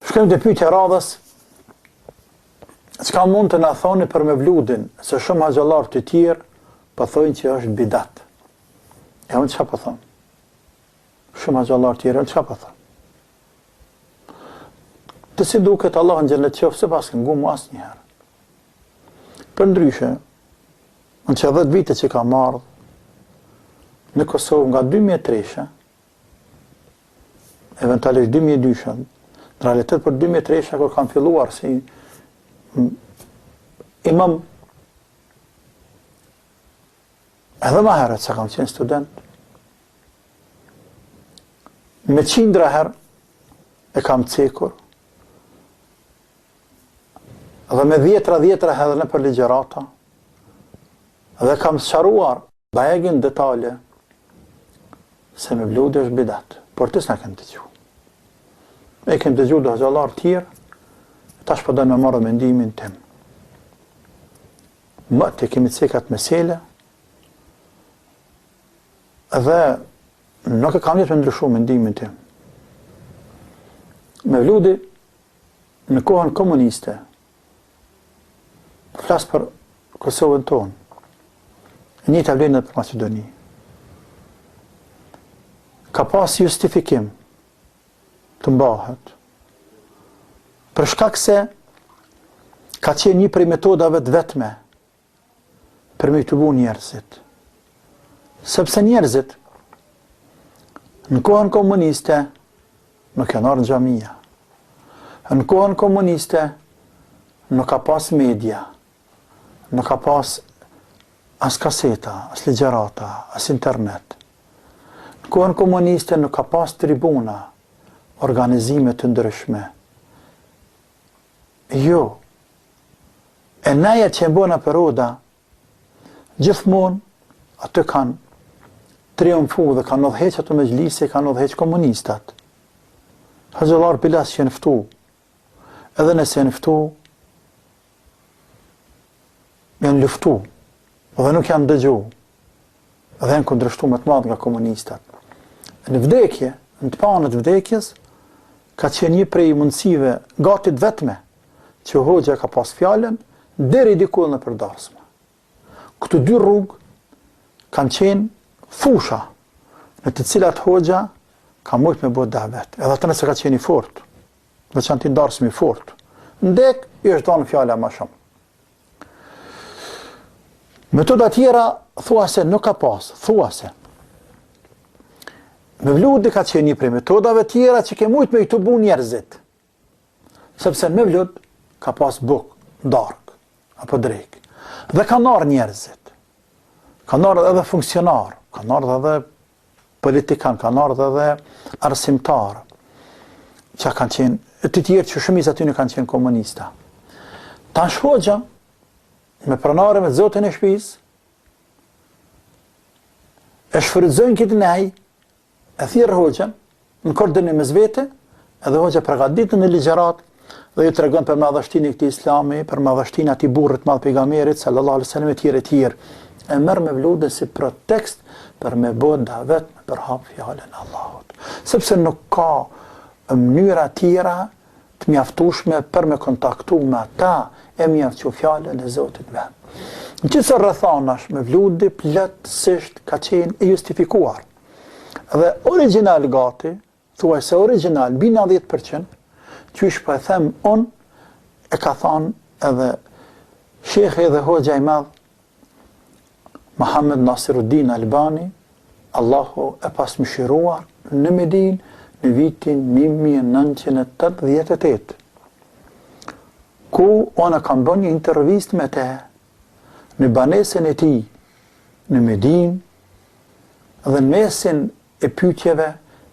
Shkojmë te pyetja radhës. Çka mund të na thoni për Mevludin, se shumë haxhallar të tjerë po thonë që është bidat. E unë çfarë po them? Shumë haxhallar të tjerë çfarë po them? Të si duket Allah në xhenet qoftë se pas këngu mu asnjëherë. Për ndryshe, në që 10 vite që ka marrë në Kosovë nga 2003, eventualisht 2002, në realitet për 2003, kur kam filluar si imam, edhe më herët se kam qenë student, me 100 herë e kam cekur, dhe me 10 herë në për ligjerata, dhe kam sqaruar bajegin detale se Mevludi është bidat, por të s'na kemë të gju. E kemë të gju dhe haxhallar tjerë, tash po dojnë me marrë mendimin tim. Më të kemi cekat mesele, dhe nuk e kam jetë me ndryshu mendimin tim. Mevludi në kohën komuniste, flasë për Kosovën tonë, një të vlenë për Macedoni, ka pas justifikim të mbahet, për shkak se ka qenë një prej metodave të vetme për me këtubu njerëzit. Sepse njerëzit në kohën komuniste nuk janë arë në xhamia. Në kohën komuniste nuk ka pas media, nuk ka pas as kaseta, as ligjerata, as internet. Në kohën komuniste nuk ka pas tribuna, organizime të ndryshme. Jo. E naja që e mbona për oda, gjithmonë atë kanë triumfu dhe kanë udhëheq ato mezhlise, kanë udhëheq komunistat. Haxhallar bilas që nëftu, edhe nëse nëftu, janë luftu, dhe nuk janë dëgju, dhe janë kundrështu më të madh nga komunistat. Në vdekje, në të panët vdekjes, ka qenë një prej mundësive gati të vetme, që hoxha ka pas fjallën, deri diku në përdarsme. Këtu dy rrugë kanë qenë fusha, në të cilat hoxha ka mujtë me bëhet davet. Edhe atë nëse ka qenë i fort, dhe që në të ndarsme i fort. Ndek, i është danë fjalla ma shumë. Metoda tjera, thuase nuk ka pas, thuase. Mevludi ka qenë një prej metodave tjera që ke mujtë me i të bu njerëzit. Sepse Mevlud ka pas buk, dark, apo drejk. Dhe ka narë njerëzit. Ka narë edhe funksionar, ka narë edhe politikan, ka narë edhe arsimtar, që kanë qenë, të tjerë që shumis aty në kanë qenë komunista. Ta në shhoxha, me pranare me zotin e shpis, e shfrytëzojnë këtë nej, e thirë hoxhën, në koordinim me zvete, edhe hoxha përgatitën në ligjerat, dhe ju të regon për madhështin e këti islami, për madhështin ati burrit madh pejgamberit, sallallahu alaihi wasallam, e tjerë. E merë Mevludin si pretekst për me bëhet davet me përhap fjallën Allahut. Sepse nuk ka mënyra tjera të mjaftueshme për me kontaktu me ata e mjaftu fjallën e Zotit vetë. Në që se rrethanash, Mevludi plotësisht ka qenë e justifikuar. Dhe original gati, thuaj se original, bina 10%, që ishë për e them unë, e ka thonë edhe shekhe dhe hoxha i madh, Muhammed Nasiruddin Albani, Allahu e pas mëshiruar në Medinë në vitin 1988, ku ona kam bën një intervist me te në banesën e tij në Medinë, dhe në mesin e pyetjeve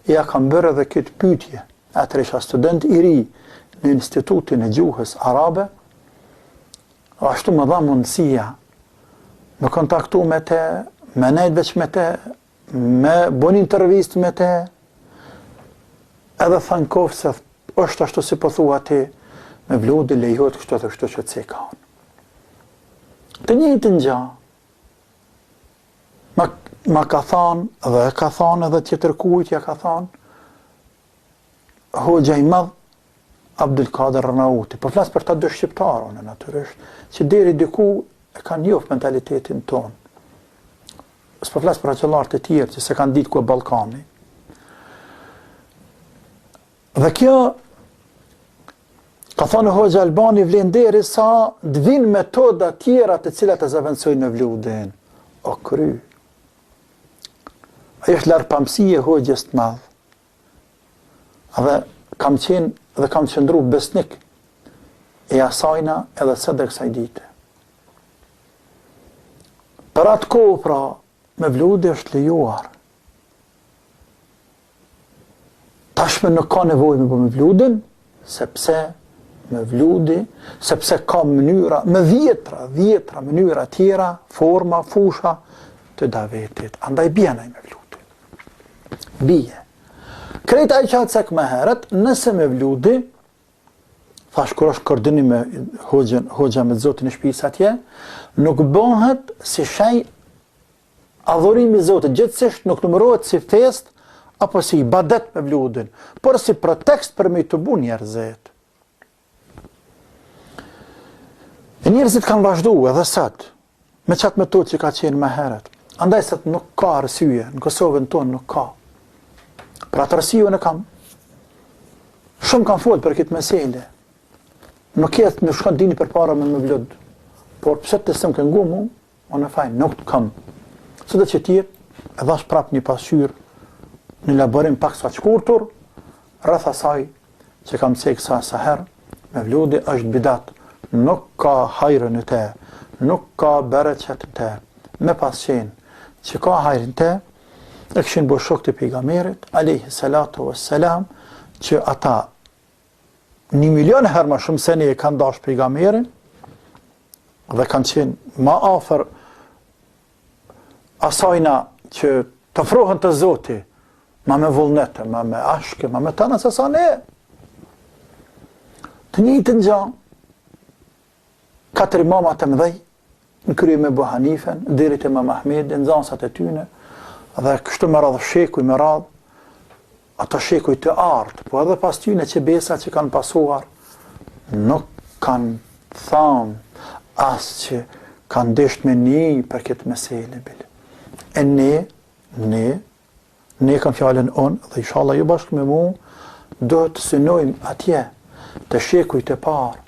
ja kam bërë edhe këtë pyetje. Atëherë isha student i ri në Institutin e Gjuhës Arabe, ashtu më dha mundësia me kontaktu me te, me nejt veç me te, me bon intervist me te, edhe thënë kofë se është ashtu si po thua ti, Mevludi lejohet kështu dhe kështu që të cekon. Të njëjtën gjë, ma ka thonë, dhe ka thonë edhe tjetër kujt ja ka thonë, hoxha i madh Abdulkader Arnauti. Po flas për ta dy shqiptarën natyrisht, që deri diku e kanë njoft mentalitetin ton. S'po flas për aqëllarët e tjerë që se kanë ditë ku e Ballkani. Dhe kjo ka thonë Hoxha Albani vlen deri sa të vinë metoda tjera të cilat e zavendësojnë në vludin. O kry. Ajo është larpamësie Hoxhës të madh. Dhe kam qëndru besnik e asajna edhe së dhe kësaj dite. Për atë kohë pra, me vludi është lejuar. Tashme nuk ka nevojë me me vludin, sepse me vludi, sepse ka mënyra, me dhjetra mënyra tjera, forma, fusha të davetit. Andaj bjenaj me vludi. Bije. Krejta i qatë sek me heret, nëse me vludi, thash kur është koordini me hoxha me Zotin e shtëpisë atje, nuk bëhet si shenjë adhurimi Zotit, gjithsesi nuk numërohet si fest apo si ibadet me vludin, por si pretekst për me të bu njerëzit. E njerëzit kanë vazhdu edhe sot, me qatë metodë që ka qenë me heret. Andaj sot nuk ka arsye, në Kosovën tonë nuk ka. Pra të arsye në kam. Shumë kanë folë për këtë mesele. Nuk jetë në shkon dini për para me vlud. Por pëse të sëmë këngu mu, në fajnë, nuk të kam. Së dhe që tjetë, edhe është prap një pasqyrë, një laborim pak sa shkurtur, rreth asaj që kam cekë sa herë, me vludi është bidat. Nuk ka hajrë në te, nuk ka bereqet në te, me pas qenë që ka hajrë në te, e këshin bo shok të pejgamberit, alayhi salatu wassalam, që ata 1 milion herë më shumë se ne e kanë dash pejgamberin, dhe kanë qenë ma afër asajna që të frohen të Zoti, ma me vullnete, ma me ashke, ma me tana se sa ne. Të njëjtën gjë, 4 imamat e mëdhej, në krye me Abu Hanifen, deri te Imam Ahmedi, nxënësat e tyre, dhe kështu me radhë shekuj me radhë, ata shekuj të artë, po edhe pas tyne që besa që kanë pasuar, nuk kanë thamë asë që kanë desht me një për këtë mesele bile. E ne kanë fjallën unë, dhe inshallah ju bashkë me mu, do të synojmë atje, të shekuj të parë.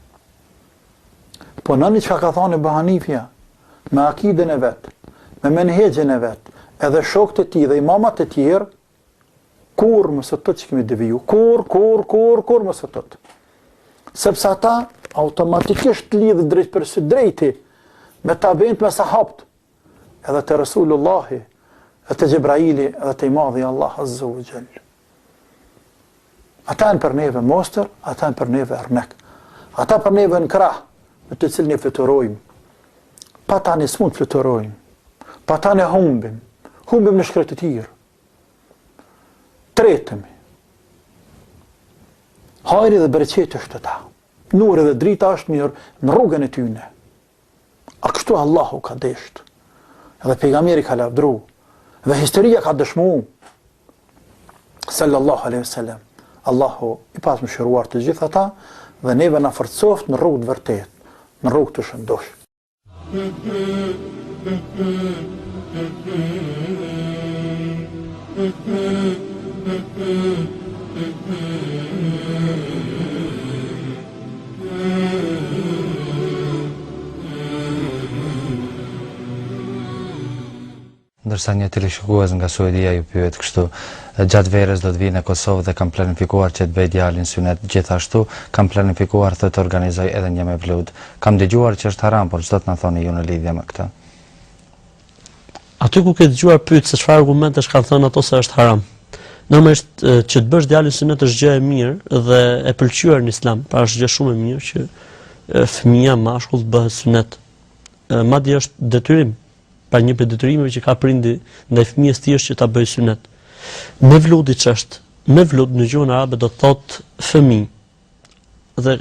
Po nëni që ka thane Abu Hanifja, me akiden e vetë, me menhegjen e vetë, edhe shokët e ti dhe imamat e tjerë, kur më së tëtë që kemi deviju, kur më së tëtë. Sepse ata automatikisht lidhë drejt për së drejti, me tabent me sahabt, edhe të Resulullahi, edhe të Gjebraili, edhe të imadhi Allah Azza wa Jall. Ata në për neve mostër, ata në për neve ernek. Ata për neve në krah, me të cilë një fluturojmë. Pa ta një smut fluturojmë. Pa ta një humbim në shkretë të tjirë. Tretëmi. Hajri dhe bereqeti është të ta. Nuri dhe drita është mirë në rrugën e tyne. A kështu Allahu ka desht. Edhe pejgamberi ka lavdru. Dhe historia ka dëshmu. Sallallahu alaihi wasallam. Allahu i pas më shëruar të gjitha ta dhe neve na forcoft në rrugë të vërtet, në rrugë të shëndosh. Ndërsa një teleshikues nga Suedia ju pyet kështu, gjatë verës do të vinë në Kosovë dhe kam planifikuar që të bëj djalin synet, gjithashtu kam planifikuar të organizoj edhe një mevlud. Kam dëgjuar që është haram, por çdo të na thoni ju në lidhje me këtë. Aty ku ke dëgjuar pyet se çfarë argumentesh kanë thënë ato se është haram. Normalisht që të bësh djalin synet është gjë e mirë dhe e pëlqyer në Islam, pra është gjë shumë e mirë që fëmia mashkull bëhet synet. Madje është detyrim. Pra një për detyrimeve që ka prindi ndaj fëmijës tij është që ta bëjë synet. Mevludi ç'është? Mevlud në gjuhën arabe do të thotë fëmijë. Dhe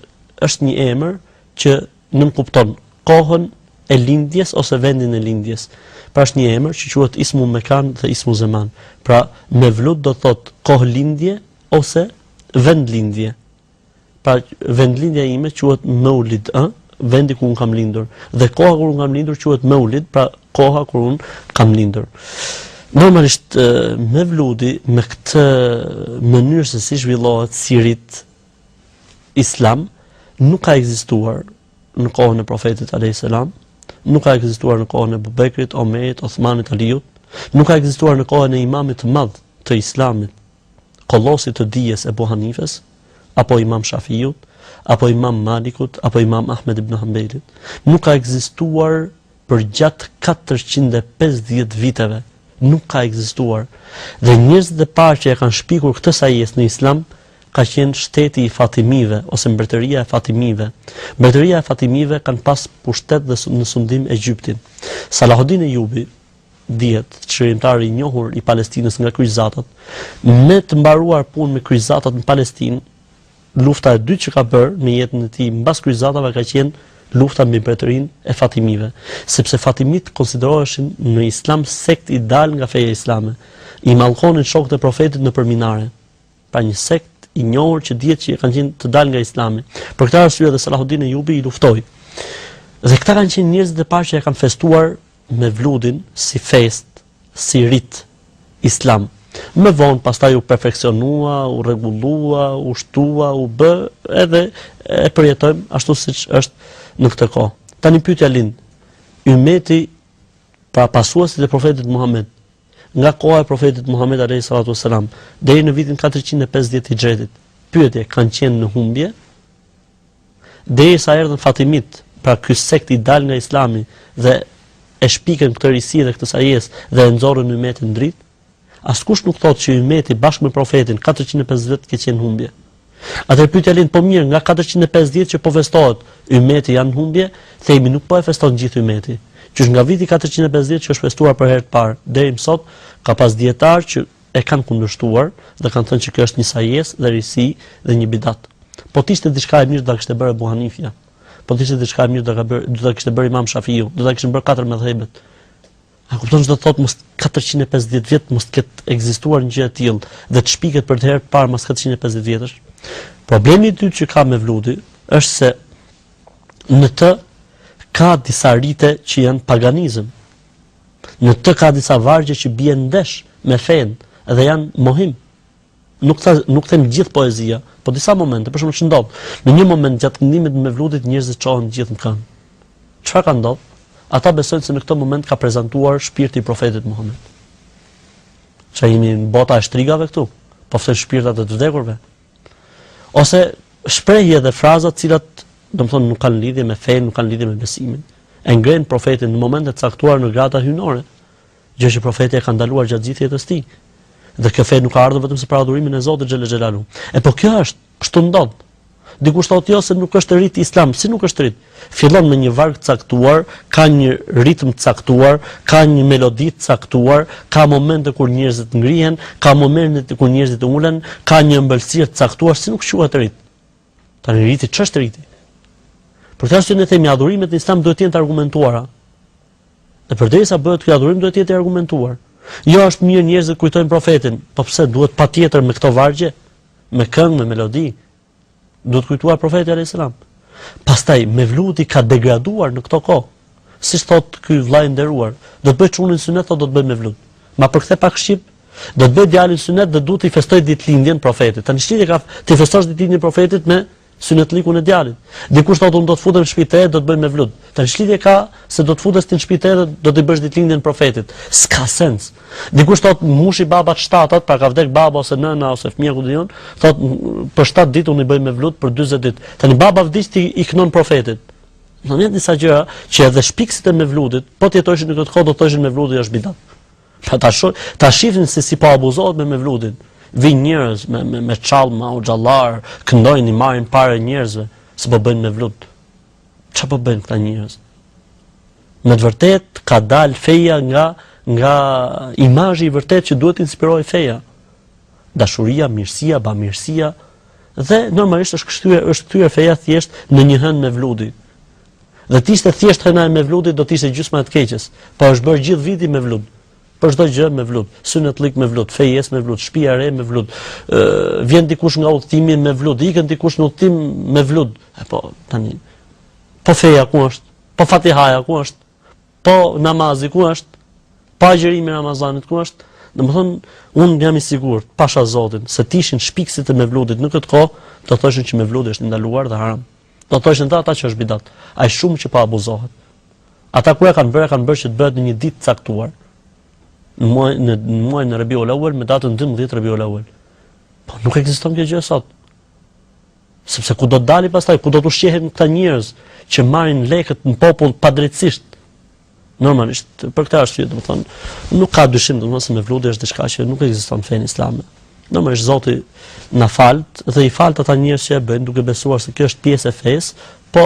është një emër që nënkupton kohën e lindjes ose vendin e lindjes. Pra është një emër që quhet ismu mekan dhe ismu zaman. Pra mevlud do të thotë kohë lindje ose vend lindje. pra vendlindja ime quhet Maulid, vendi ku un kam lindur, dhe koha kur un kam lindur quhet Maulid, pra koha kur un kam lindur. Normalisht Mevludi me këtë mënyrë se si zhvillohet si rit islam nuk ka ekzistuar në kohën e profetit alayhis salam, nuk ka ekzistuar në kohën e Abubekrit, Omerit, Osmanit, Aliut, nuk ka ekzistuar në kohën e imamit të madh të islamit, kollosit të dijes Ebu Hanifes, apo imam Shafiut, apo imam Malikut, apo imam Ahmed ibn Hanbelit. Nuk ka ekzistuar për gjatë 450 viteve. Nuk ka ekzistuar. Dhe njerëzit e parë që e kanë shpikur këtë sajes në islam ka qenë shteti i Fatimive ose mbretëria e Fatimive. Mbretëria e Fatimive kanë pas pushtet dhe në sundim Egjiptin. Salahuddin Ejubi, dihet çrrimtari i njohur i Palestinës nga kryqëzatat, me të mbaruar punë me kryqëzatat në Palestinë, lufta e dytë që ka bërë në jetën e tij mbas kryqëzatave ka qenë lufta mbi mbretërinë e Fatimive, sepse Fatimit konsideroheshin në islam sekt i dal nga feja islame. I mallkonin shokët e profetit në përminare. Pra një sekt i njohur që dihet që kanë qenë të dal nga islami. Për këtë arsye dhe Salahuddin Ejubi i luftoi. Dhe këta kanë qenë njerëzit e parë që e kanë festuar Mevludin si fest, si rit islam. Më vonë pastaj u perfeksionua, u rregullua, u shtua, u bë edhe e përjetojmë ashtu siç është në këtë kohë. Tani pyetja lind. Ummeti pra pasuesit e profetit Muhammed, nga koha e profetit Muhammed alayhi salatu wasalam deri në vitin 450 Hijretit, pyetje, kanë qenë në humbje? Derisa erdhën Fatimit, pra ky sekt i dal nga islami dhe e shpikën këtë risi dhe këtë sajes dhe e nxorrën ummetin dritë. Askush nuk thotë që ummeti bashkë me profetin 450 ke qenë humbje. Atëherë pyetja lind, po mirë, nga 450 që po festohet, ummeti janë humbje, themi nuk po e feston gjithë ummeti. Që nga viti 450 që është festuar për herë të parë deri më sot, ka pas dietar që e kanë kundërshtuar dhe kanë thënë që kjo është një sajes dhe risi dhe një bidat. Po të ishte diçka e mirë do ta kishte bërë Abu Hanifja. Po të ishte diçka e mirë do ta kishte bërë Imam Shafiu, do ta kishin bërë 4 mëdhëbet. A kupton çdo thotë mos 450 vjet mos ketë ekzistuar një gjë e tillë dhe të shpiket për të herë të parë mas 450 vjetësh. Problemi i dytë që ka Mevludi është se në të ka disa rite që janë paganizëm. Në të ka disa vargje që bien ndesh me fen dhe janë mohim. Nuk them gjithë poezia, po disa momente, për shembull ç'ndodh. Në një moment gjatë këndimit të Mevludit njerëzit çohen gjithë në kënd. Çfarë ka ndodhur? Ata besojnë se në këtë moment ka prezantuar shpirti i profetit Muhammed. Çfarë jemi në bota e shtrigave këtu? Po fshin shpirtat e të vdekurve. Ose shprehje dhe fraza të cilat, domethënë, nuk kanë lidhje me fen, nuk kanë lidhje me besimin. E ngren profetin në momente të caktuara në grada hyjnore, gjë që profeti e ka ndaluar gjatë gjithë jetës së tij. Dhe kjo fe nuk ka ardhur vetëm se për adhurimin e Zotit xhel xhelalu. E po kjo është, kështu ndodh. Dikush thotë jo se nuk është rit islam, si nuk është rit? Fillon me një varg të caktuar, ka një ritëm të caktuar, ka një melodi të caktuar, ka momente kur njerëzit ngrihen, ka momente kur njerëzit ulen, ka një ëmbëlsirë të caktuar, si nuk quhet rit. Tani riti ç'është riti? Për këtë arsye ne themi adhurimet në islam duhet të jenë të argumentuara. Dhe përderisa bëhet ky adhurim duhet të jetë i argumentuar. Jo është mirë njerëzit kujtojnë profetin, po pse duhet patjetër me këto vargje, me këngë, me melodi? Duhet kujtuar profeti alayhis salam. Pastaj Mevludi ka degraduar në këto kohë. Siç thot ky vllai i nderuar, do të bëj çunin sunet, do të bëj Mevlud. Ma për këtë pak shqip, do të bëj djalin sunet dhe duhet i festoj ditëlindjen profetit. Tani ç'lidhje ka ti festosh ditëlindjen profetit me sunetlikun e djalit? Dikush thotë unë do të futem në shtëpi të re, do të bëj Mevlud. Tani ç'lidhje ka se do të futesh ti në shtëpi të re, do të bësh ditëlindjen profetit? S'ka sens. Dikush thotë mushi babat shtatat, pra ka vdek baba ose nëna ose fëmia ku diun, thotë për 7 ditë unë i bëj Mevlud, për 40 ditë. Tani baba vdiq ti i kënon profetit. Në janë disa gjëra që edhe shpikësit e Mevludit, po të jetojshin në këtë kohë do të thoshin Mevludi është bidat. Ta shifnin se si po abuzohet me Mevludin. Vin njerëz me çallma u xhallar, këndojnë, i marrin parë njerëzve, se po bëjnë Mevlud. Çfarë po bëjnë këta njerëz? Në të vërtetë ka dal feja nga imazhi i vërtet që duhet të inspirojë feja. Dashuria, mirësia, bamirësia dhe normalisht është kthyer feja thjesht në një hënë Mevludi. Dhe të ishte thjesht hëna e Mevludit do të ishte gjysma e të keqes, po është bërë gjithë viti Mevlud. Për çdo gjë me vlut, synetlik me vlut, fejes me vlut, shtëpia e re me vlut, vjen dikush nga udhtimi me vlut, ikën dikush në udhtim me vlut. Po tani, po feja ku është? Po Fatihaja ku është? Po namazi ku është? Pa agjerimi Ramazanit ku është? Domethënë, unë jam i sigurt, pasha Zotin, se të ishin shpikësit e mevludit në këtë kohë, do thoshin që mevludi është ndaluar dhe haram. Do thoshin ata që është bidat. Ai shumë që pa abuzohet. Ata kur e kanë bërë që të bëhet në një ditë caktuar. Në muajin e Rabiul Awwal me datën 12 Rabiul Awwal. Po nuk ekziston kjo gjë sot. Sepse ku do të dali pastaj, ku do të ushqehen këta njerëz që marrin lekët në popull padrejtisht. Normalisht, për këtë arsye, domethënë, nuk ka dyshim domethënë se mevludi është diçka që nuk ekziston në fenë islame. Normalisht Zoti na falt dhe i falt ata njerëz që e bëjnë duke besuar se kjo është pjesë e fesë, po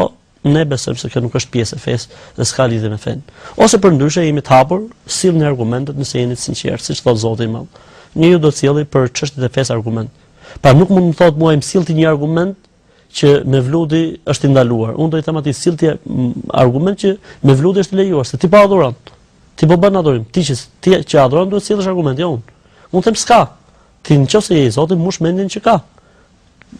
ne besojmë se kjo nuk është pjesë e fesë dhe s'ka lidhje me fenë. Ose përndryshe jemi të hapur, sillni argumentet nëse jeni të sinqertë, siç thot Zoti i Madh. Njeriu do të sjellë për çështjet e fesë argument. Pra nuk mund të thotë mua më sillti një argument që mevludi është i ndaluar. Unë do i them atij sillti argument që mevludi është i lejuar, se ti po adhuron. Ti po bën adhurim. Ti që adhuron duhet të sjellësh argument, jo unë. Unë them s'ka. Ti nëse je i Zotit mush mendin që ka.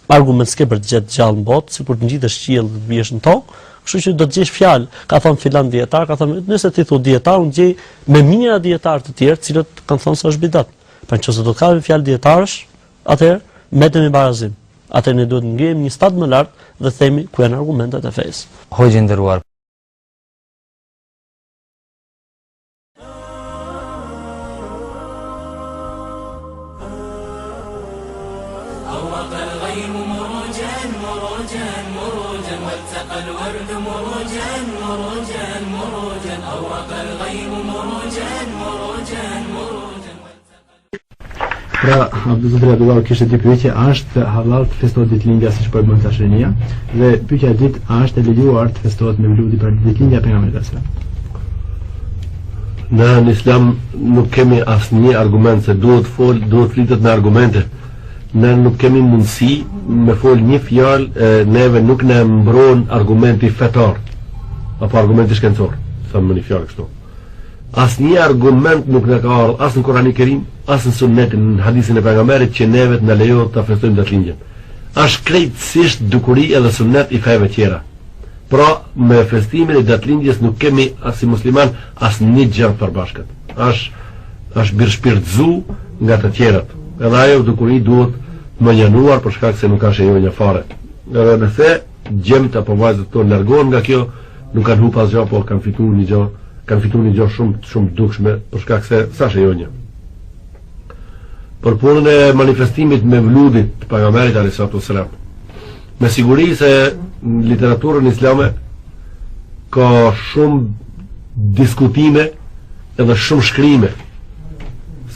Argument s'ke për të gjetë gjallë në botë, sikur të ngjitesh qiell dhe të biesh në tokë, kështu që do të gjesh fjalë. Ka thënë filan dietar, ka thënë, nëse ti thu dietar, unë gjej me mijëra dietar të tjerë, të cilët kanë thënë se është bidat. Pra nëse do të ka fjalë dietarësh, atëherë mbetemi barazim. Atëherë ne duhet ngjejmë një stad më lart dhe themi ku janë argumentet e fesë. Hoxhë i nderuar, pra, Abdullah Abdullah kishte dy pyetje, a është halal të festohet ditëlindja siç po e bën tashënia? Dhe pyetja e dytë, a është e lejuar të festohet mevludi për ditëlindja e pejgamberit sallallahu alajhi wasallam? Në Islam nuk kemi asnjë argument se duhet flitet me argumente. Ne nuk kemi mundësi me fol një fjalë, neve nuk ne mbron argumenti fetar apo argumenti shkencor, thëmë një fjalë kështu. Asnjë argument nuk ne ka ardhur as në Kur'anin e Kerim, as në Sunetin, në hadithin e pejgamberit që neve të na lejohet ta festojmë datëlindjen. Është krejtësisht dukuri edhe sunet i feve tjera. Pra, me festimin e datëlindjes nuk kemi as si musliman asnjë gjë përbashkët. Është birshpirtzu nga të tjerat. Edhe ajo dukuri duhet mënjanuar për shkak se nuk ka shenjonja fare. Edhe nëse gjemt apo vajzat tonë largohen nga kjo, nuk kanë hupa asgjë, po kanë fituar një gjë shumë dukshme për shkak se sa shenjonja. Për punën e manifestimit me vludit të pejgamberit alayhisalatu wasalam. Me siguri se në literaturën islame ka shumë diskutime edhe shumë shkrime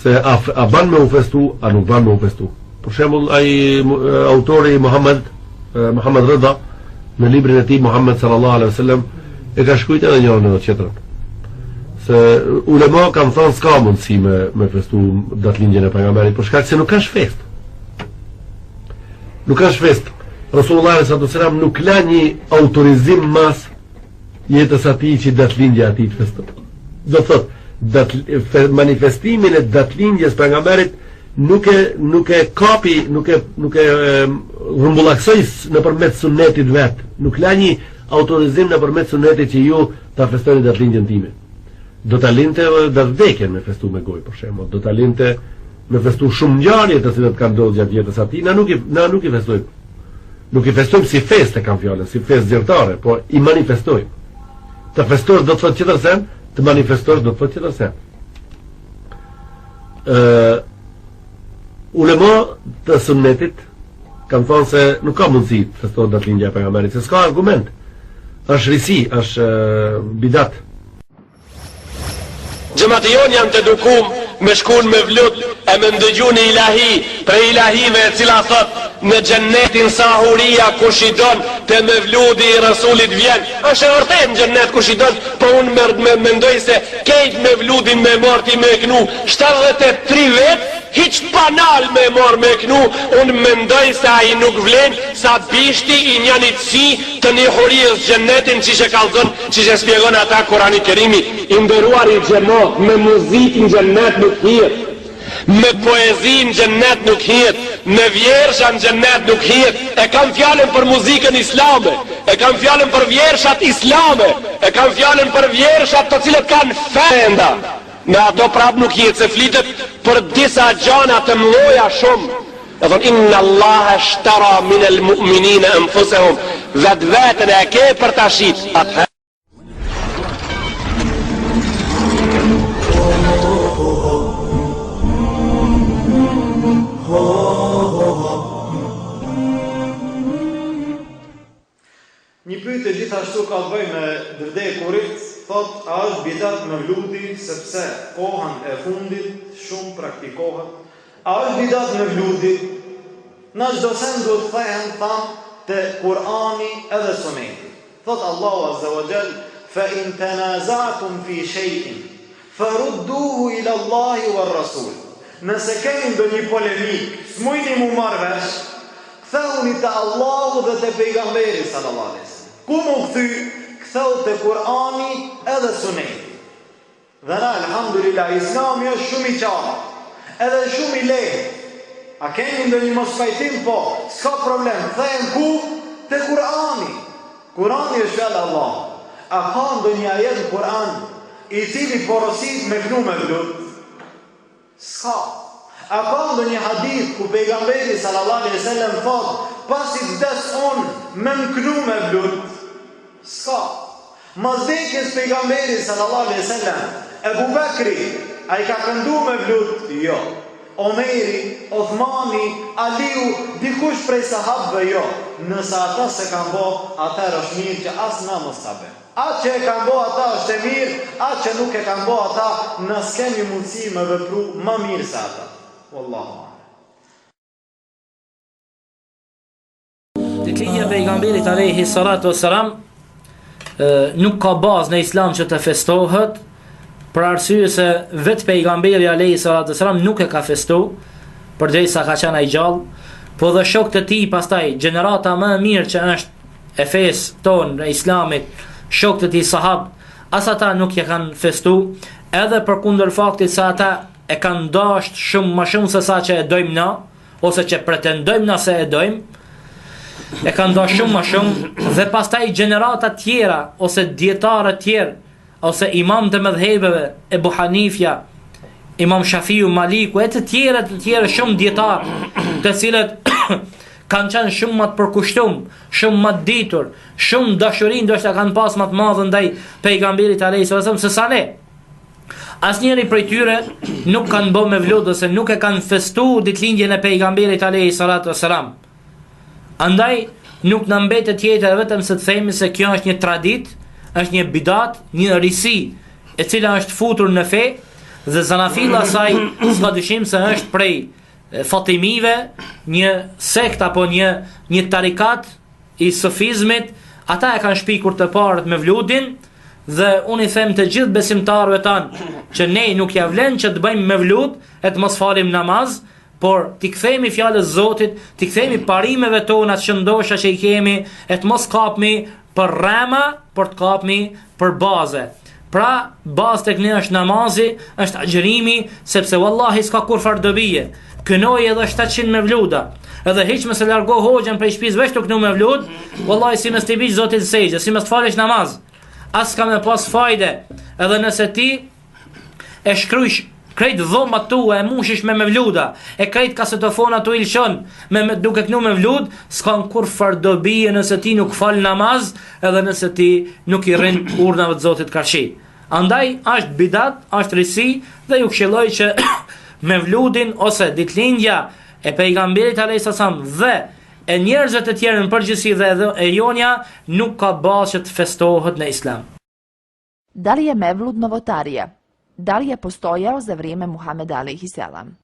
se a ban me u festu, a nuk ban me u festu. Për shembull, ai autori Muhammed Rida në librin e tij Muhammed sallallahu alaihi wasallam e ka shkruar edhe njërin edhe tjetrën. Se ulema kanë thënë s'ka mundësi me festu datëlindjen e pejgamberit për shkak se nuk ka fest. Nuk ka fest. Rasulullah sallallahu alaihi wasallam nuk la një autorizim mas jetës atij që datëlindja e tij të festohet. Do thotë, manifestimin e datëlindjes pejgamberit nuk e kapi, nuk e rrumbullaksoi nëpërmjet sunetit vet. Nuk la një autorizim nëpërmjet sunetit që ju ta festoni datëlindjen time. Do ta linte datë vdekjen me festu me gojë, për shembull. Do ta linte me festu shumë ngjarje të cilat kanë ndodhur gjatë jetës atij. Na nuk i festojmë. Nuk i festojmë si festë kanë fjalën, si festë zyrtare, po i manifestojmë. Të festosh do të thotë tjetër sen, të manifestosh do të thotë tjetër sen. Ulema të sunnetit kanë thënë se nuk ka mundësi të festohet datëlindja e pejgamberit, se s'ka argument. Është risi, është bidat. Gjëmatë jonë janë të dukum me shkun me vlut e me ndëgju një ilahi për ilahive e cila thot në gjennetin sahuria kush i don të me vludi i rasulit vjen. Është e vërtet në gjennet kush i don, po unë mendoj se kejt me vludin me morti me knu 73 vet, hiq panal me mor me knu, unë mendoj se a i nuk vlen sa bishti i një si të njohurisë xhennetin, siç e kallzon, siç e shpjegon ata Kurani i Kerimi, i nderuar i xhenot, me muzikë në xhennet nuk hihet. Me poezi në xhennet nuk hihet, me vjersha në xhennet nuk hihet. E kam fjalën për muzikën islame, e kam fjalën për vjershat islame, e kam fjalën për vjershat të cilët kanë fenda. Me ato prap nuk hihet, se flitet për disa gjana të mëdha shumë. E thonë, inna Allah ashtara min al mu'minina anfusahum, vetën e ke për ta shit atë. Një pyetje gjithashtu ka të bëjë me vdekurit, thot, a është bidat mevludi sepse kohën e fundit shumë praktikohet? A është bidat mevludi? Në çdo send duhet thehen te Kurani edhe Suneti. Thot Allahu Azza wa Jall, fa in tanaza'tum fi shay'in farudduhu ila Allahi wa Rasul. Nëse keni ndonjë polemik, s'mujni mu marrë vesh, kthehuni te Allahu dhe te pejgamberi sallallahu alaihi wasallam. Ku mu ktheu te Kurani edhe Suneti. Dhe na, alhamdulillah, Islami është shumë i qartë, edhe shumë i lehtë. A keni ndonjë mospajtim? Po, s'ka problem, kthehem ku? Te Kurani. Kurani është fjala e Allahut. A ka ndonjë ajet në Kur'an i cili porosit me knu me vlut? S'ka. A ka ndonjë hadith ku pejgamberi sallallahu alaihi wasallam thot, pasi vdes unë me mknu me vlut? S'ka. Mas vdekjes pejgamberi sallallahu alaihi wasallam, Ebu Bekri, a i ka këndu me vlut? Jo. Omeri, Othmani, Aliu, dikush prej sahabëve? Jo. Nëse ata se kanë bo, atëherë është mirë që asë na mos ta bëjmë. Atë që e kanë bo ata është e mirë, atë që nuk e kanë bo ata, nësë kemi mundësi me vepru më mirë se ata. Wallahu. Ditëlindja e pejgamberit alayhi salatu wassalam nuk ka bazë në Islam që të festohet, për arsye se vetë pejgamberi alayhi salatu wassalam nuk e ka festu, përderisa ka qenë ai gjallë, po dhe shokët e tij pastaj gjenerata më e mirë që është e fesë tonë në Islamit, shokët e tij sahab, as ata nuk e kanë festu, edhe përkundër faktit se ata e kanë dashur shumë më shumë se sa që e dojmë na, ose që pretendojmë na se e dojmë, e kanë dashur shumë më shumë, dhe pastaj gjenerata tjera ose dietarë tjerë ose imam të mëdhëbeve, Ebu Hanifja, Imam Shafiu, Maliku, e të tjere shumë dietarë, të cilët kanë qenë shumë më të përkushtuar, shumë më të ditur, shumë dashuri ndoshta kanë pas më të madhe ndaj pejgamberit alayhis salam se sa ne. Asnjëri prej tyre nuk kanë bërë me vlut ose nuk e kanë festuar ditëlindjen e pejgamberit alayhis salam. Andaj nuk na mbetet tjetër vetëm se të themi se kjo është një traditë, është një bidat, një risi e cila është futur në fe, dhe zanafilla saj s'ka dyshim se është prej Fatimive, një sekt apo një tarikat i sufizmit. Ata e kanë shpikur të parët me vludin, dhe unë i them të gjithë besimtarëve tanë që ne nuk ja vlen që të bëjmë me vlud e të mos falim namaz, por t'i kthejmë fjalës Zotit, t'i kthejmë parimeve tona të shëndosha që i kemi, e të mos kapmi për rrema, por të kapmi për baze. Pra, bazë tek ne është namazi, është agjërimi, sepse wallahi s'ka kur fardobije. Kënoj edhe 700 me vluda, edhe hiq me se largo hoxhen prej shtëpisë veç të kënu me vlud, wallahi si me s'ti biq Zotit sejgje, si me s'falesh namaz, as ka me pas fajde, edhe nëse ti e shkrujsh krejt dhomat tua, e mushish me vluda, e krejt kasetofona tu ilshon, duke kënu me vlud, s'kan kur fardobije nëse ti nuk fal namaz, edhe nëse ti nuk i rrin urnave të Zotit karshi. Andaj, është bidat, është risi, dhe ju këshilloj që me vludin ose ditëlindja e pejgamberit alayhis salam dhe e njerëzve të tjerë në përgjithësi dhe e jonja nuk ka bazë që të festohet në Islam. Da li je mevlud novotarija? Da li je postojao za vrijeme Muhameda alayhis salam?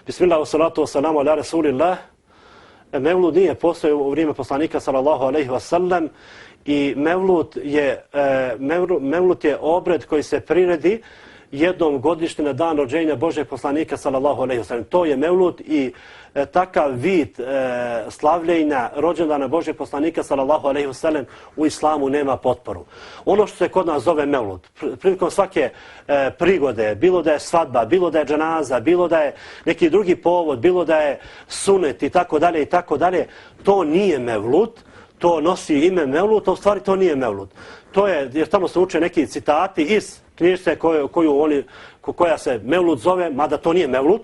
Bismillah, wassalatu wassalamu ala rasulillah. Mevlud nije postojao u vrijeme poslanika sallallahu alejhi wasallam i mevlud je obred koji se priredi jednom godišnje na dan rođenja Božeg poslanika sallallahu alejhi ve sellem. To je Mevlud i takav vid slavljenja rođendana Božeg poslanika sallallahu alejhi ve sellem u islamu nema potporu. Ono što se kod nas zove Mevlud, prilikom svake prigode, bilo da je svadba, bilo da je dženaza, bilo da je neki drugi povod, bilo da je sunet i tako dalje, to nije Mevlud. To nosi ime Mevlud, a u stvari to nije Mevlud. To je, jer tamo se uče neki citati iz knjižice koja se Mevlud zove, mada to nije Mevlud.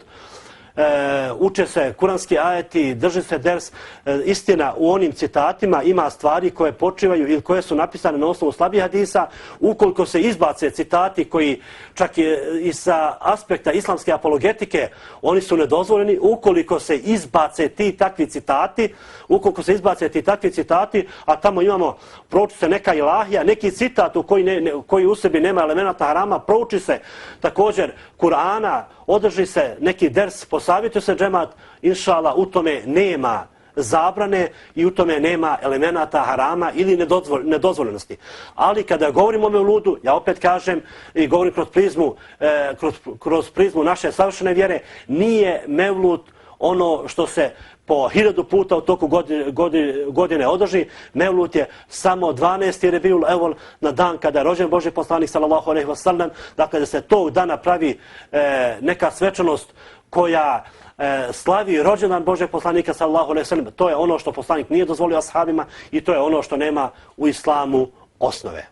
Uče se kuranski ajeti, drži se ders. Istina, u onim citatima ima stvari koje počivaju ili koje su napisane na osnovu slabih hadisa. Ukoliko se izbace citati koji čak i sa aspekta islamske apologetike, oni su nedozvoljeni. Ukoliko se izbace ti takvi citati, a tamo imamo, prouči se neka ilahija, neki citat koji u sebi nema elemenata harama, prouči se također Kur'ana, održi se neki ders, posavjetuje se džemat, inšala, u tome nema zabrane i u tome nema elemenata harama ili nedozvoljenosti. Ali kada govorimo o Mevludu, ja opet kažem i govorim kroz prizmu naše savršene vjere, nije Mevlud ono što se po 1000 puta u toku godine održi. Mevlud je samo 12. Rebiul Evvel, na dan kada je rođen Božji poslanik sallallahu alejhi ve sellem. Dakle, da se tog dana pravi neka svečanost koja slavi rođendan Božeg poslanika sallallahu alejhi ve sellem. To je ono što poslanik nije dozvolio ashabima i to je ono što nema u islamu osnove.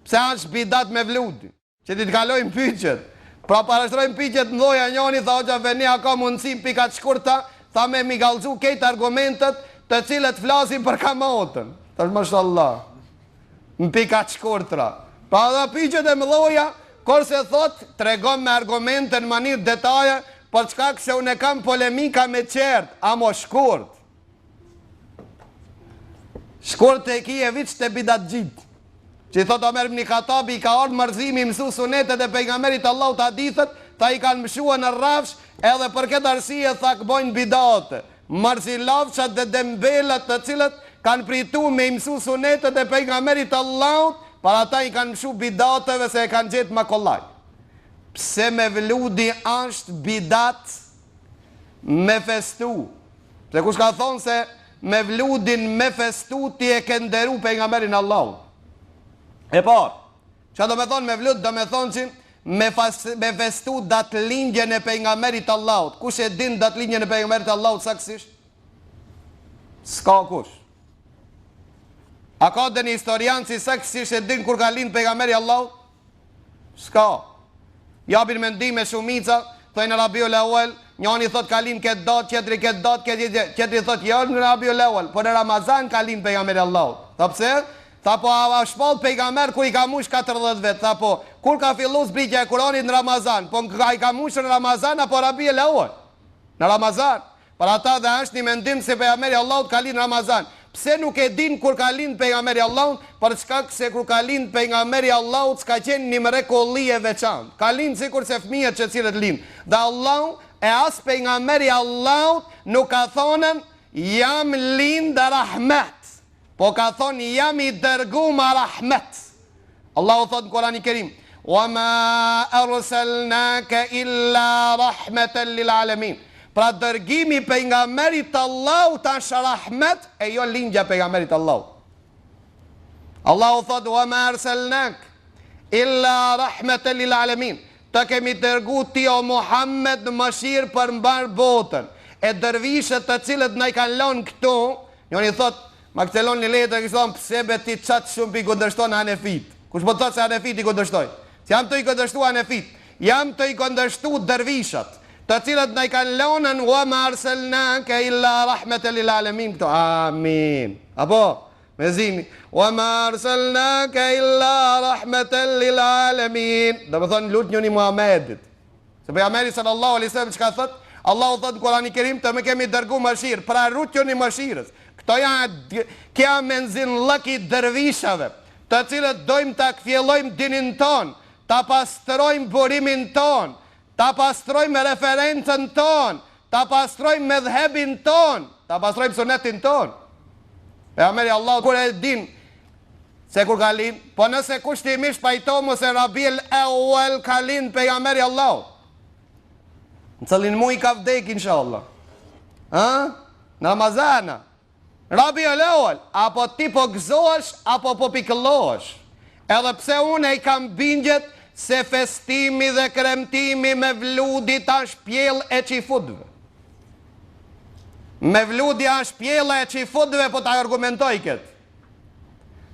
Pse është bidat Mevludi? Që ti të kalojmë pyetjet. Pra parashtrojmë pyetjet mdoja, njëri tha hoxha Venia ka mundësi pika të shkurta, tha me mi gallxu këtë argumentet të cilët flasin për kamatën. Tash mashallah. Në pika të shkurtra. Pra dha pyetjet e mdoja, kurse thot tregon me argumente në mënyrë detaje, për çka se unë kam polemika me qert, amo shkurt. Shkurt e ki e viç të bidat gjitë. Që i thot Omer ibn Khattabi, ka ardhur mërzimi mësu sunetet e pejgamberit Allahut hadithet, ta i kanë mshua në rrafsh, edhe për këtë arsye tha bojnë bidate. Marzilavçat dhe dembelat të cilët kanë pritu me mësu sunetet e pejgamberit Allahut, para ta i kanë mshu bidateve se e kanë gjetë ma kollaj. Pse Mevludi është bidat me festu? Se kush ka thonë se Mevludin me festu ti e ke nderu pejgamberin Allahut. E parë, që do me thonë Mevlud, do me thonë që me festu datë lindjen e pejgamberit Allahut. Kush e din datë lindjen e pejgamberit Allahut saksisht? S'ka kush. A ka dhe një historian si saksisht e din kur ka lind pejgamberi Allahut? S'ka. Japin mendime shumica, thojnë Rabiul Awwal, njani thot ka lind këtë datë, qetri këtë datë, qetri thot jo në Rabiul Awwal, por në Ramazan ka lind pejgamberi Allahut. Tha pse? Tha po a shpall pejgamber kur i ka mush 40 vet. Tha po kur ka fillu zbritja e Kuranit në Ramazan? Po i ka mush në Ramazan apo Rabiul Awwal? Në Ramazan. Për ata dhe është një mendim se pejgamberi Allahut ka lind në Ramazan. Pse nuk e din kur ka lind pejgamberi Allahut? Për shkak se kur ka lind pejgamberi Allahut s'ka qenë një mrekulli e veçantë. Ka lind sikur se fëmijët që cilët lind. Dhe Allahu e as pejgamberi Allahut nuk ka thonën jam lind rahmet. Po ka thonë jam i dërgu ma rahmet. Allahu thotë në Kurani Kerim, wa ma arsalnaka illa rahmeten lil alamin. Pra dërgimi pejgamberit Allahut është rahmet e jo lindja pejgamberit Allahut. Allahu thotë wa ma arsalnak illa rahmeten lil alamin. Të kemi dërgu ti o Muhammed mëshirë për mbar botën. E dërvishët të cilët na i kanë lënë këtu, njëri thotë ma këtelon një letër, kështë thonë, pse beti qatë shumë pi këndërshton Hanefit. Kush po të thotë se Hanefit i këndërshtoj? Se jam të i këndërshtu Hanefit. Jam të i këndërshtu dërvishat, të cilët na i kanë lonën, wa ma arsalnaka illa rahmeten lil alamin. Këto, amin. Apo, me zimi, wa ma arsalnaka illa rahmeten lil alamin. Dhe me thonë lutë njëni Muhammedit. Se pejgamberi sallallahu alaihi wasallam çka thot? Allahu thot në Kurani Kerim, të me kemi dërgu mëshirë, pra rrut njëni mëshirës. Këto janë kja menzin lëki dërvishave, të cilët dojmë të këfjellojmë dinin ton, të pastrojmë burimin ton, të pastrojmë referencën ton, të pastrojmë medhebin ton, të pastrojmë sunetin ton. Pejgamberi Allah, kur e din se kur ka lind, po nëse kushtimisht pajtomu se Rabiul Awwal ka lind pejgamberi Allahu. Në cëllin muj ka vdek, inshallah. Në Ramazana. Rabiul Awwal, apo ti po gëzohesh, apo po pikëllohesh. Edhe pse unë e kam bindjet se festimi dhe kremtimi me vludi tash pjell e qifutve. Me vludi është pjella e qifutve, po ta argumentoj këtë.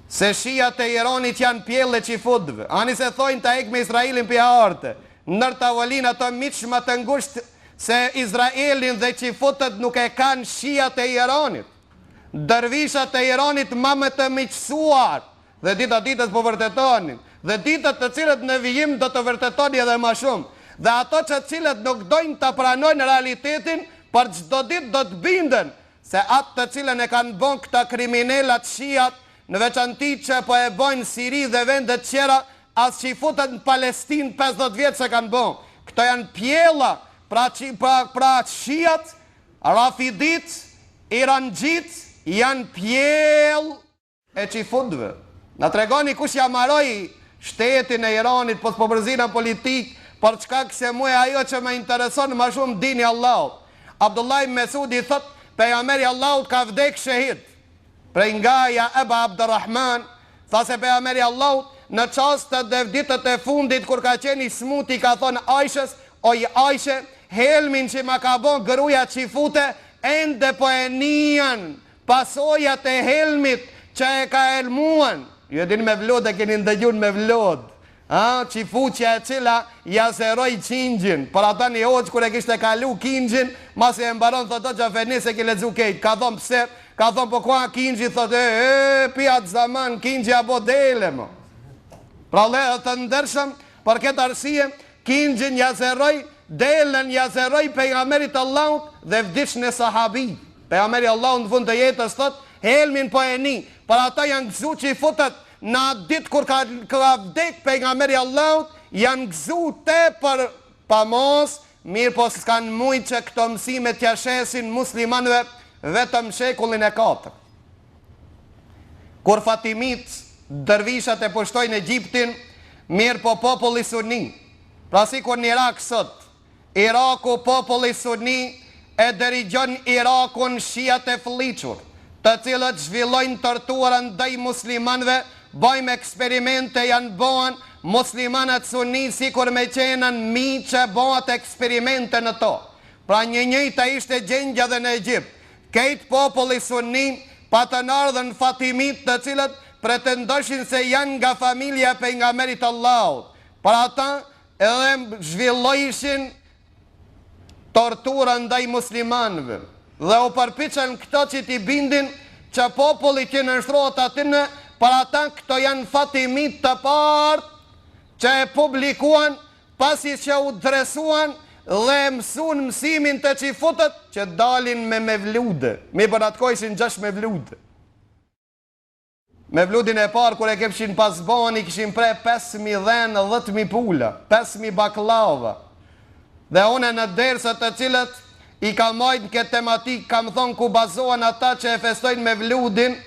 Se shijat e Iranit janë pjellë e qifutve. Ani se thojnë ta ek me Israelin për arte. Nër tavolin ato miqma të ngusht se Izraelin dhe qifutët nuk e kanë shijat e Iranit. Dërvishat e Iranit ma me të miqësuar. Dhe ditës po vërtetonin. Dhe ditët të cilët në vijim do të vërtetoni edhe ma shumë. Dhe ato që cilët nuk dojnë të pranojnë realitetin, për çdo ditë do të binden se atë të cilën e kanë bon këta kriminalat shijat, në veçanti që po e bojnë Siri dhe vendet tjera, as që i futët në Palestinë 50 vjetë se kanë bon. Këto janë pjella, pra shijat, rafidit, irangjit, janë pjell e qifutve. Në tregoni kush ja maroj shtetin e Iranit, pos po përzina politik, për çka këse mu e ajo që me intereson ma shumë dini Allahut. Abdullah ibn Mesudi thot, pejgamberi Allahut ka vdek shahid. Prej nga ja Eba Abdurrahman, tha se pejgamberi Allahut në çastet dhe ditët e fundit kur ka qenë i smuti ka thonë Aishës, oj Aishe, helmin që ma ka bon gruaja qifute, ende po e nijan pasojat e helmit që e ka elmuan. Ju e din me vlod e keni ndëgjun me vlod. Qifuqja e cila jazeroj qingjin. Për ata një hoqë kër e kishte kalu qingjin, mas e mbaron thot që fenis e ki lezu kejt. Ka thonë pse, ka thonë po kua qingjin, thot pijat zaman, qingjja bo dele mo. Pra le të ndërshëm, për këtë arsye, qingjin jazeroj, delen jazeroj pejgamberit Allahut dhe vdish në sahabi. Pejgamberi Allahut në fund të jetës thot, helmin po e ni, për ata janë gëzu që i futet në ditë kur ka vdek pejgamberi Allahut, janë gëzu te për pamos, mirë po s'kan mujt që këto mësime t'ja shesin muslimanve vetëm shekullin e 4. Kur Fatimit dërvishat e pushtojnë Egjiptin, mirë po populli sunni. Pra si kur në Irak sot, Iraku populli sunni e dërigjon Irakun shijat e fliqur, të cilët zhvillojnë torturën ndaj muslimanve, bojmë eksperimente, janë bohen muslimanët sunni si kur me qenën mi që bohat eksperimente në to. Pra njëjta ishte gjendja dhe në Egjipt. Kejt populli sunni pa të nardhën Fatimit të cilët pretendoshin se janë nga familja pejgamberit Allahut. Pra ata edhe zhvillojshin torturën ndaj muslimanëve. Dhe u përpiqen këto që t'i bindin që populli që nështrohet atyne, për ata këto janë Fatimit të partë që e publikuan pasi që u dresuan dhe mësun mësimin të qifutët që dalin me mevlude. Mi për atë kojshin 6 mevlude. Mevludin e parë kër e kepshin pas bani kishin pre 5.000 dhenë 10.000 pula, 5.000 baklava. Dhe une në dersët të cilët i ka majtë në këtë tematik, kam thonë ku bazohen ata që e festojnë mevludin,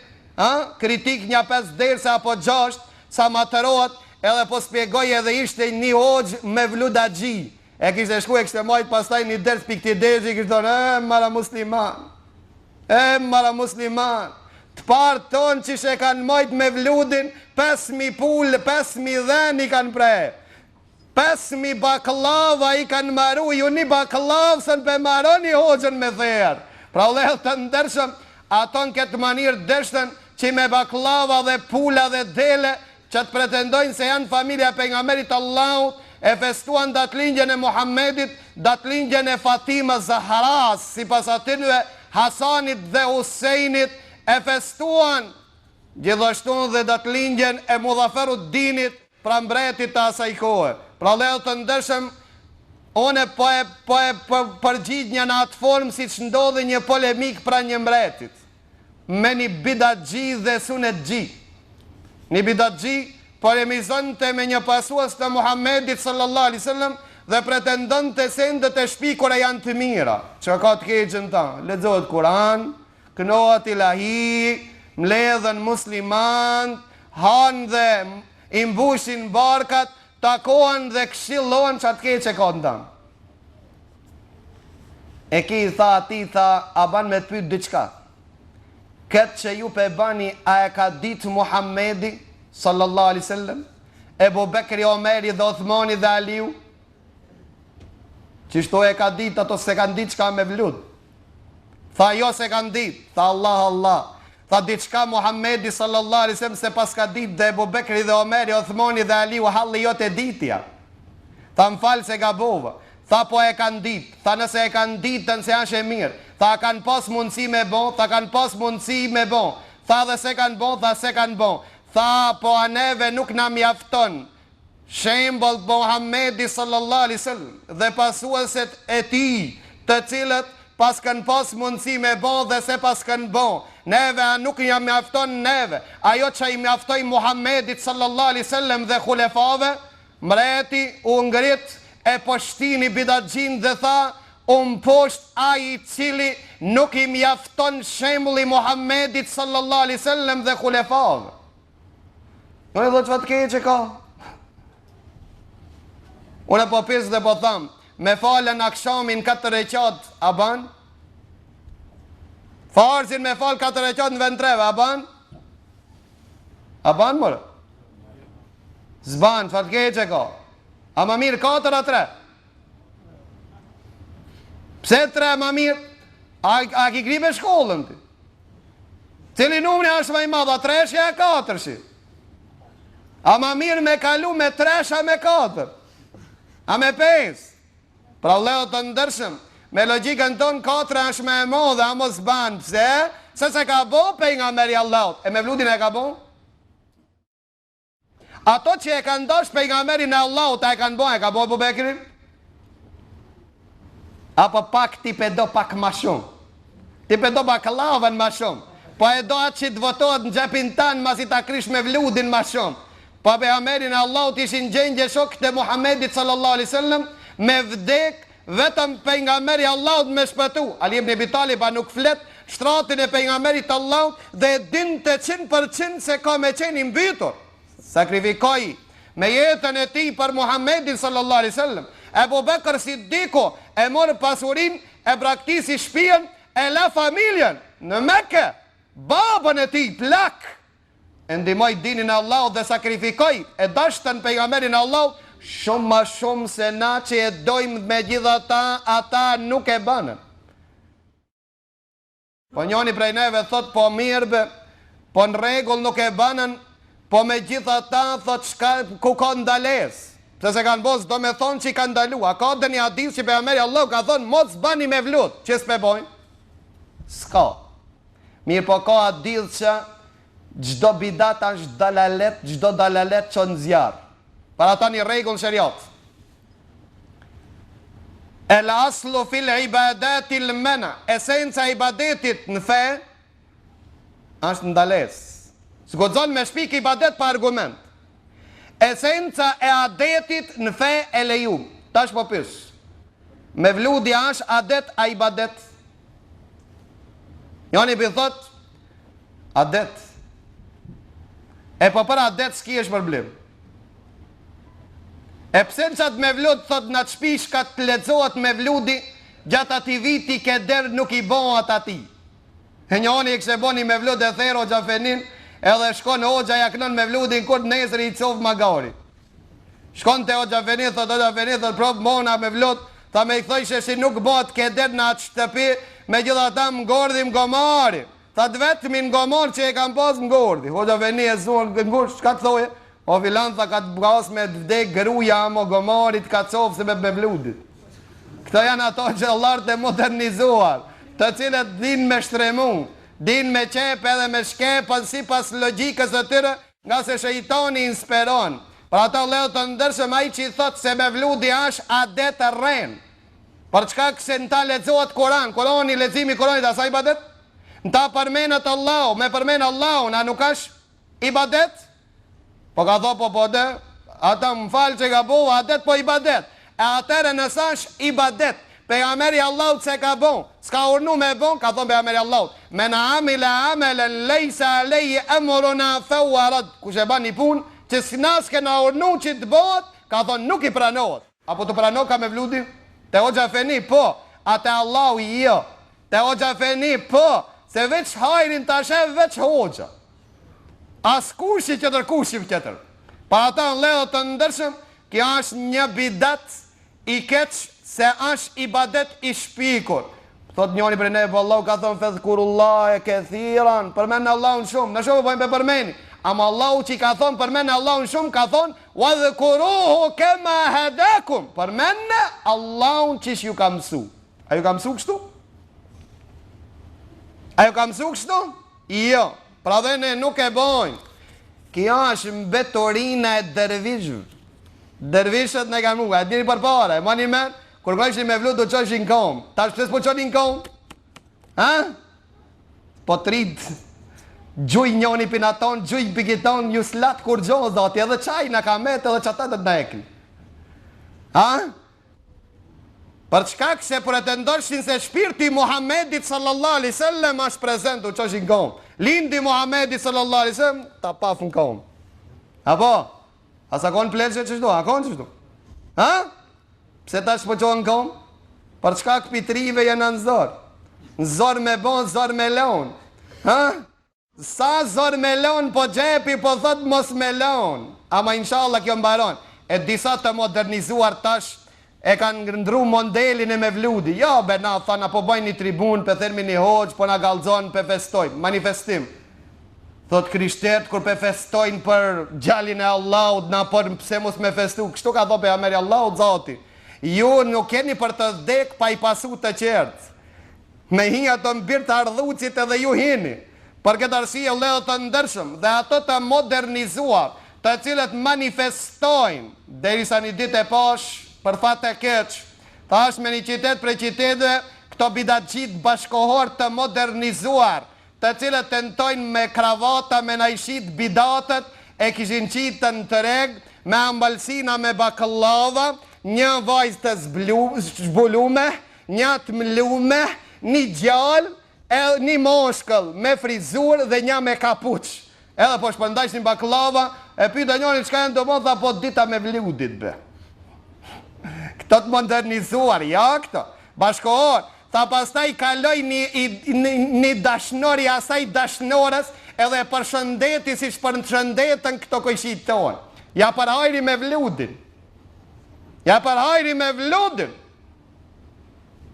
kritik një 5 derse apo 6, sa matërohet, edhe po spjegoj edhe ishte një hoxh me vluda gji. E kishte shku e kishte majtë pastaj një ders për këti dersi, kishte thonë, mara musliman, mara musliman, të parë tonë që shë kanë majtë me vludin, 5.000 pullë, 5.000 dhen i kanë prej, 5.000 baklava i kanë maru, ju një baklavë sën pe maroni hoxhën me therë. Pra u lehë të ndërshëm, ato në këtë manirë dështën, që me baklava dhe pula dhe dele, që të pretendojnë se janë familja pejgamberit Allahut, e festuan datëlindjen e Muhammedit, datëlindjen e Fatima Zahras, si pas atinve Hasanit dhe Husejnit, e festuan gjithashtu dhe datëlindjen e Mudhaferut Dinit, pra mbretit të asaj kohë. Pra lehë të ndëshëm, one po e përgjith një në atë formë si që ndodhe një polemik pra një mbretit, me një bidatgji dhe sunet gji. Një bidatgji polemizonte me një pasues të Muhammedit sallallahu alaihi wasallam dhe pretendonte se sendet e shpikura janë të mira. Që ka të keqën ta? Lexohet Kur'an, kënohet ilahi, mbledhen musliman, hanë dhe imbushin barkat, takohen dhe këshillohen që atë keqe ka ndan. E ki tha ati, tha, a ban me të pyet diçka. Këtë që ju pe bani, a e ka ditë Muhammedi, sallallahu alaihi wasallam, Ebu Bekri, Omeri dhe Othmani dhe Aliu? Qishto e ka ditë, ato se kanë ditë qka me vlut. Tha jo se kanë ditë, tha Allah. Tha diçka Muhammedi sallallahu alaihi wasallam se pas ka ditë dhe Ebu Bekri dhe Omeri, Othmani dhe Aliu, halli jo të ditja. Tha më falë se gabova. Tha po e kanë ditë. Tha nëse e kanë ditë të nëse ashe mirë. Tha kanë pas mundësi me bon. Tha kanë pas mundësi me bon. Tha dhe se kanë bon. Tha se kanë bon. Tha po a neve nuk na mjafton shembull Muhammedi sallallahu alaihi wasallam dhe pasueset e tij, të cilët pas kanë pas mundësi me bon dhe se pas kanë bon. Neve nuk ja mjafton neve. Ajo që i mjaftoi Muhammedit sallallahu alaihi wasallam dhe xulefave, mreti u ngrit e poshtini bidatxhin dhe tha, posht ai cili nuk i mjafton shembulli Muhammedit sallallahu alaihi wasallam dhe xulefave. Unë do të fatë keqe që ka. Unë po pjesë dhe po tham, me falën akshamin 4 rekat, a ban? Farzin me falë 4 rekat në vend 3, a ban? A ban, mërë? Zban, fatë keqe që ka. A ma mirë 4 a 3? Pse 3 ma mirë? A ki gripe shkollën ti? Cili numri është ma i madha, 3 e 4. A ma mirë me kalu me 3 a me 4? A me 5? Pra leo të ndërshëm, me logikën tonë 4 është me e modhe, a mos banë, pse? Se ka bo pe nga meri Allahot, e me vludin e ka bo? Ato që e kanë ndosh pe nga meri në Allahot, e ka bo Abu Bekrin? Apo pak ti pe do pak ma shumë? Ti pe do pak lavën ma shumë? Po e do atë që të votohet në gjepin tanë, mas i ta krish me vludin ma shumë? Po pe Amerin e Allahut ishin gjengje shok të Muhammedit sallallahu alaihi wasallam me vdek vetëm pejgamberi Allahut me shpëtu. Ali ibn Abi Talib nuk flet shtratin e pejgamberit Allahut dhe dinte 100% se ka me qenë i mbytur. Sakrifikoi me jetën e tij për Muhammedin sallallahu alaihi wasallam. Ebu Bekr Siddiku e mori pasurin, e braktisi shtëpinë, e la familjen në Mekë. Babën e tij plak e ndihmoi dinin e Allahut dhe sakrifikoi e dashtën pejgamberin e Allahut shumë ma shumë se na që e dojmë me gjithata, ata nuk e bënën. Po njoni prej neve thot po mirëbe, po në regull nuk e bënën, po me gjithata thot ku ka ndales. Se se kanë bos do me thonë që i kanë ndalu. A ka dhe një hadith që pejgamberi Allahu ka thonë mos bani me vlut, që s'pe bojnë? S'ka. Mirë po ka hadith që gjdo bidat është dalalet, gjdo dalalet që në zjarë. Para ta një regull shëriat. El aslu fil ibadetil mena. Esenca ibadetit në fe është ndales. Së godzon me shpik ibadet pa argument. Esenca e adetit në fe e leju. Tash po pysh. Me vludja është adet a ibadet. Joni bi thot adet. E po për adet s'ki është problem. E pse në qatë me vlud, thot në të shpish ka të ledzohet me vludi, gjatë ati viti ke der nuk i bohat ati. E njoni i kse boni me vlud e thero gjafenin, edhe shkon hoxha jaknon me vludin kur nesër i covë magari. Shkon të hoxha fenin, thot prop mona me vlud, tha me i thojshe si nuk bohat ke der në atë shtëpi, me gjitha ta më gordhim gomari. Tha të vetëmi në gomar që e kam pas më gordi. Hoxha fenin e zuon, shka të thoje? O filan tha ka të bgas me të vdek gruja mo gomarit ka cofë se me bludit. Këto janë ato që lartë e modernizuar, të cilët din me shtremu, din me qep edhe me shkepën si pas logikës të tyre, nga se shëjtoni inspiron. Pra ato leo të ndërshëm ai që i thot se me vludi është adet e ren. Për çka këse në ta lezohet Koran, Korani, lezimi Koranit asaj ibadet? Në ta përmenët Allah, me përmenë Allah, na nuk është ibadet? Po ka tho po dhe, ata më falë që ka bo, adet po ibadet. E atere nësa është ibadet, pejgamberi Allahut se ka bon, s'ka urnu me bon, ka thonë pejgamberi Allahut, men amila amelen lejsa aleji emruna fawarat, kush e ban një punë që s'nas kena urnu që të bëhet, ka thonë nuk i pranohet. Apo të pranohet ka me vludi? Te Hoxha Feni po, a te Allahu jo. Te Hoxha Feni po, se veç hajrin ta shef veç Hoxha. As kushi qëtër kushim qëtër. Pa ata në ledhët të ndërshëm, kjo është një bidat i keq se është ibadet i shpikur. Thot njëri për neve, Allahu ka thonë fedhkurullah e kethiran, përmenë Allahun shumë, në shumë pojmë për përmeni. Ama Allahu që i ka thonë përmenë Allahun shumë, ka thonë wa dhkuruhu kema hedakum, përmenë Allahun që ju ka mësu. A ju ka mësu kështu? A ju ka mësu kështu? Jo, pra dhe ne nuk e bojnë. Kjo është mbetorina e dervishëve. Dervishët ne kanë muka, e diri për pare, ma një men, kur kërëshin me vlu do qëshin kom. Ta shpes po qonin kom? Ha? Po trit, gjuj njoni pinaton, gjuj pikiton, ju slat kur gjohë zoti, edhe qaj në kamet edhe qatat të nekli. Ha? Për çkak se pretendorshin se shpirti Muhammedit sallallahu alaihi wasallam është prezent u qëshin kom. Lindi Muhammedit sallallahu alaihi wasallam, ta pafun kom. Apo? Asa konë pleqe që shdo, a konë që shdo? Ha? Pse ta shpoqonë konë? Për çka këpitrive jenë në zorë? Në zorë me bon, zorë me lonë. Ha? Sa zorë me lonë, po gjepi, po thotë mos me lonë. Ama inshallah kjo mbaron. E disa të modernizuar tash, e kanë ndru modelin e me vludi. Jo, be na, thana, po bajnë një tribun, pe thermi një hoqë, po na galzon, pe festojnë. Manifestim. Thot krishterët kur pe festojnë për gjallin e Allahut, na për pse mos me festu, kështu ka tho pejgamberi Allahut zoti. Ju nuk keni për të vdek pa i pasu të qertë. Me hinja të mbirë të ardhucit edhe ju hini. Për këtë arsye ledhët të ndërshëm dhe ato të modernizuar, të cilët manifestojnë, derisa një ditë e pash, për fat e keq, thash me një qytet për qytetëve, këto bidatxhit bashkohor të modernizuar, të cilët tentojnë me kravata, me najshit bidatët, e kishin qitën të reg, me ambalsina me bakallava, një vajzë të zbulume, një të mlume, një gjallë, një moshkëll me frizur dhe një me kapuq. Edhe po shpëndajsh një bakallava, e pyta njëri qka janë të mund, tha po dita me vludit be. Këto të modernizuar, ja këto, bashkohor. Tha pastaj kaloj një dashnori asaj dashnorës edhe përshëndeti si shpërshëndetën këto kojshit tonë. Ja për hajri me vludin. Ja për hajri me vludin.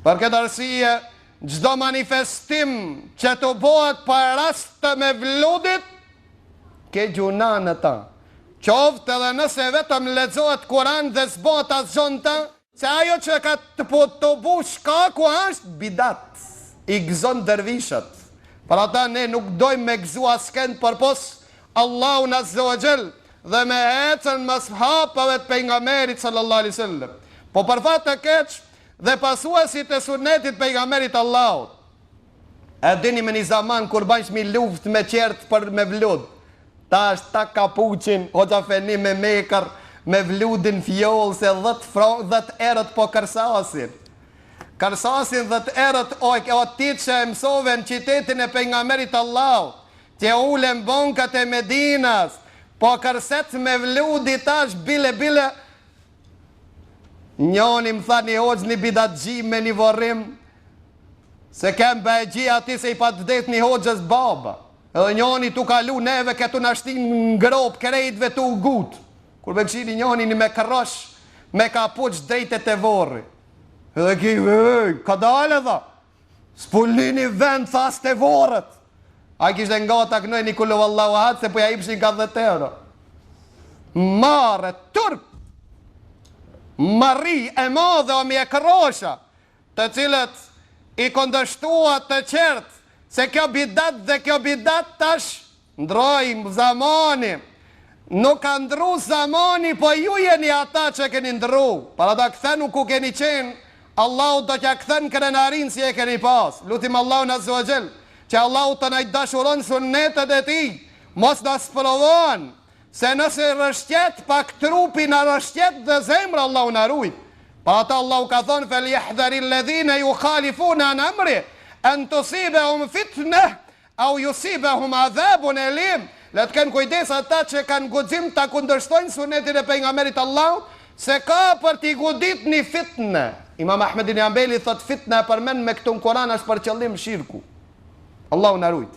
Për këtë arsye, gjdo manifestim që të bëhet për rast të me vludit, ke gjuna në ta. Qoftë edhe nëse vetëm lexohet Kur'an dhe s'bëhet asgjë ta, se ajo që ka të bu shkaku është bidat, i gëzon dervishat. Për ata ne nuk dojmë me gëzu asken përpos Allahun azza wa jall dhe me ecën mas hapave të pejgamberit sallallahu alaihi wasallam. Po për fat të keq dhe pasuesit e sunetit pejgamberit Allahut. E dini me një zaman kur bajsh mi luft me qertë për me vlud. Ta është ta kapuqin, Hoxha Feni me mekar, me vludin fjollë se 10 erët po kërsasin. Kërsasin 10 erët o ti që e mësove në qytetin e pejgamberit Allahut, që ulen bonkat e Medinas, po kërset me vludi tash bile. Njoni më tha një hoxh një bidatxhi me një vorrim, se kem bëgji ati se i pa të det një hoxhës baba. Edhe njoni tu kalu neve këtu nashtin ngrop krejtve tu gut. Kur me këshiri njoni një me kërrosh, me kapuq drejtet e vorri. Edhe ki, ka dale dha, s'pulli një vend thas të vorët. A kishte nga ta kënoj një kullu vallahu ahad, se po ja ipshin ka 10 euro. Mare, turp, mari e madhe o mi e kërrosha, të cilët i kondështua të qertë, se kjo bidat dhe kjo bidat tash ndrojmë zamani. Nuk ka ndru zamani, po ju jeni ata që keni ndru. Para da këthenu ku keni qenë, Allahu do t'ja këthen krenarin si e keni pas. Lutim Allahu në azza wa jall, që Allahu të najt dashuron sunnetet e ti, mos në sprovon, se nëse rështjet pak trupi në rështjet dhe zemrë Allahu në rujt. Pa ata Allahu ka thonë, fel jahdhari alladhina yukhalifuna an amri an tusibahum fitnah au yusibahum adhabun alim. Le të kenë kujdes ata që kanë guxim ta kundërshtojnë sunetin e pejgamberit Allahut, se ka për t'i godit një fitnë. Imam Ahmed ibn Hanbali thot fitna e përmend me këtu në Kur'an është për qëllim shirku. Allahu na rujt.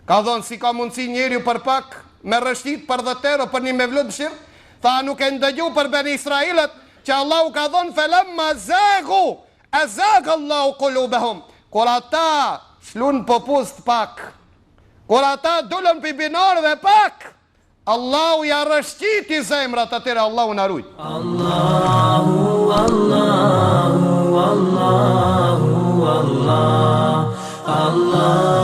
Ka thonë si ka mundësi njeriu për pak me rështit për dhëtero për një mevlut shirk, tha nuk e ndëgju për Beni Israilet që Allahu ka thonë felemma zagu, azag Allahu qulubahum. Kur ata shlun popust pak, kur ata dulën për binarëve pak, Allahu ja rëshqiti zemrat, atyre Allahu na rujt. Allahu, Allahu, Allahu, Allah, Allah.